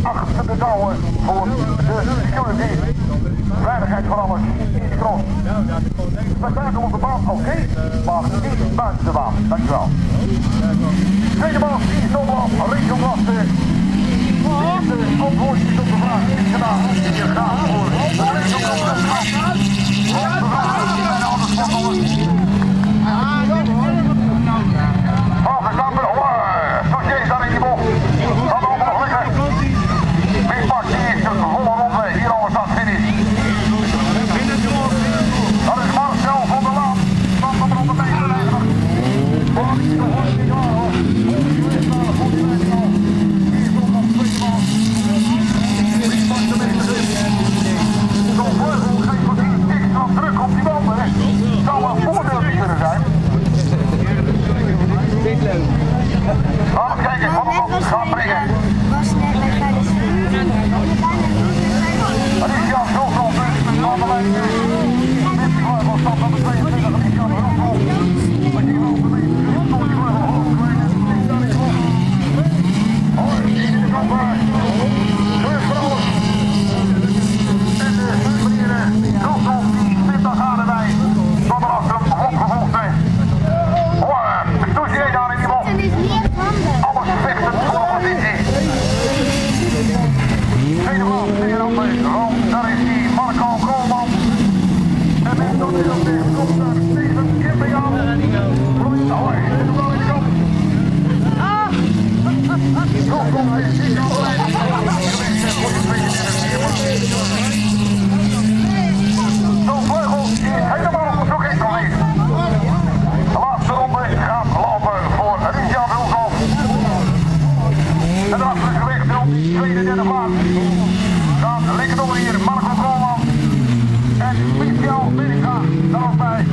achter de touwen voor de security. Veiligheid van alles in de cross. Spektakel op de baan, oké, maar niet buiten de baan. Dankjewel. Tweede baan, die is op, Rachel Blaster. De antwoordjes op de vraag is gedaan. Je gaat voor de Rachel Blaster. Verstappen, Saucier staat in die bocht. Dat is allemaal lekker. Mispak, die is een volle ronde. Hier al staat finish. Dat is Marcel van der Laan. Stand op rond de 99. Zo'n vleugel geeft wat extra druk op die banden. Zou een voordeel kunnen zijn. Laten we kijken wat we gaan brengen. Alicia Schultz, aan de lijn. Dit vleugel staat op de 22. Alicia Schultz. Maar die loopt ermee. Tot die vleugel hoog. Hoi, in de kant bij. Twee vrouwen. En de meneer Schultz, die spit daar gaan erbij. Tot er achter hem opgevolgd zijn. Hoi, doe je daar in die bocht. Alles vechten voor de positie. Tweede plaats, weer op de grond. Daar is die Marco Koolman. En met dat hij op de grond daar Steven Kipping aan. Bloeit, hoi, dit is wel in de kant. Koolman is hier aan de lijn. Zo'n vleugel is helemaal op zoek in te leven. De laatste ronde gaat lopen voor Richard Wilson. En daarachter is gewicht op die tweede en derde plaats. Dan linkerdoor hier Marco Koolman. En Michael Benninga daar ook bij.